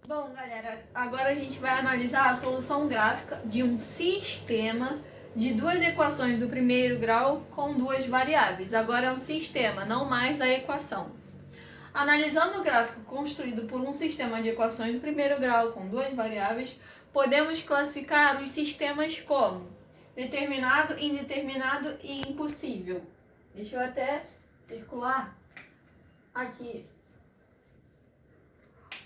Bom, galera, agora a gente vai analisar a solução gráfica de um sistema de duas equações do primeiro grau com duas variáveis. Agora é um sistema, não mais a equação. Analisando o gráfico construído por um sistema de equações do primeiro grau com duas variáveis, podemos classificar os sistemas como determinado, indeterminado e impossível. Deixa eu até circular aqui.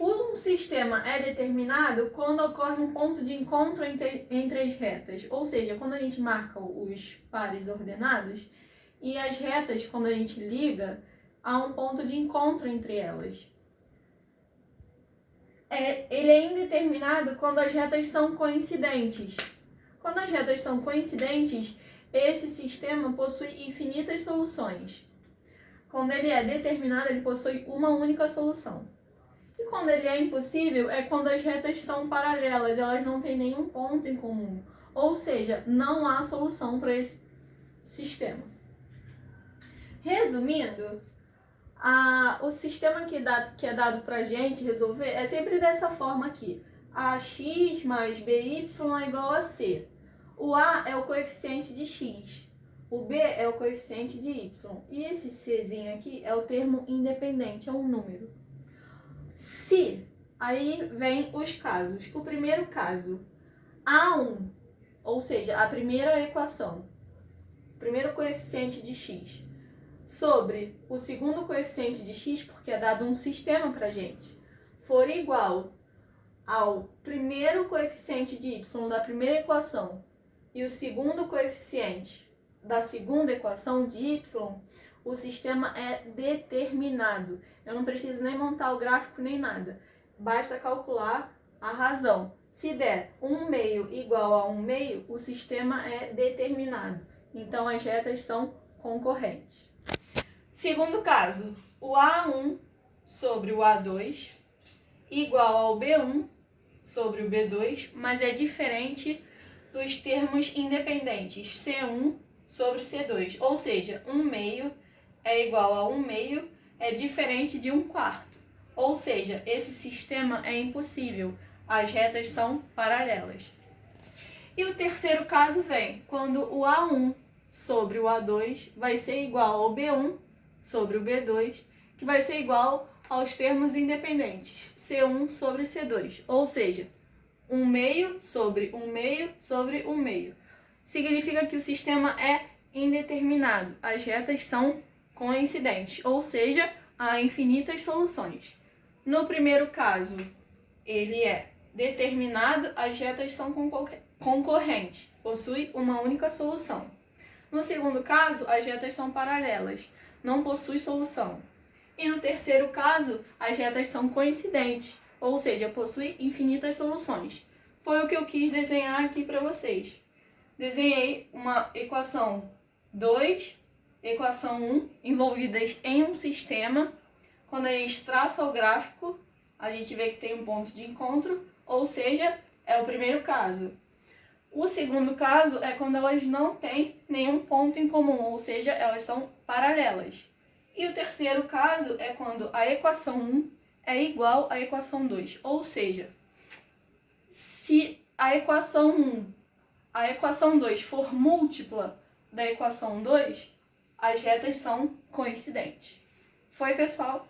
Um sistema é determinado quando ocorre um ponto de encontro entre as retas, ou seja, quando a gente marca os pares ordenados, e as retas, quando a gente liga, há um ponto de encontro entre elas. Ele é indeterminado quando as retas são coincidentes. Quando as retas são coincidentes, esse sistema possui infinitas soluções. Quando ele é determinado, ele possui uma única solução. E quando ele é impossível, é quando as retas são paralelas, elas não têm nenhum ponto em comum. Ou seja, não há solução para esse sistema. Resumindo, o sistema que é dado para a gente resolver é sempre dessa forma aqui. AX mais BY é igual a C. O A é o coeficiente de X. O B é o coeficiente de Y. E esse Czinho aqui é o termo independente, é um número. Se, aí vem os casos. O primeiro caso, A1, ou seja, a primeira equação, o primeiro coeficiente de x, sobre o segundo coeficiente de x, porque é dado um sistema para gente, for igual ao primeiro coeficiente de y da primeira equação e o segundo coeficiente da segunda equação de y, o sistema é determinado. Eu não preciso nem montar o gráfico nem nada. Basta calcular a razão. Se der 1/2 igual a 1/2, o sistema é determinado. Então, as retas são concorrentes. Segundo caso, o A1 sobre o A2 igual ao B1 sobre o B2, mas é diferente dos termos independentes, C1 sobre C2. Ou seja, 1/2 é igual a 1/2 é diferente de 1/4. Ou seja, esse sistema é impossível. As retas são paralelas. E o terceiro caso vem quando o A1 sobre o A2 vai ser igual ao B1 sobre o B2, que vai ser igual aos termos independentes, C1 sobre C2. Ou seja, 1/2 sobre 1/2 sobre 1/2. Significa que o sistema é indeterminado. As retas são coincidentes, ou seja, há infinitas soluções. No primeiro caso, ele é determinado, as retas são concorrentes, possui uma única solução. No segundo caso, as retas são paralelas, não possui solução. E no terceiro caso, as retas são coincidentes, ou seja, possui infinitas soluções. Foi o que eu quis desenhar aqui para vocês. Desenhei uma equação 2, equação 1, envolvidas em um sistema. Quando a gente traça o gráfico, a gente vê que tem um ponto de encontro, ou seja, é o primeiro caso. O segundo caso é quando elas não têm nenhum ponto em comum, ou seja, elas são paralelas. E o terceiro caso é quando a equação 1 é igual à equação 2, ou seja, se a equação 2 for múltipla da equação 2, as retas são coincidentes. Foi, pessoal?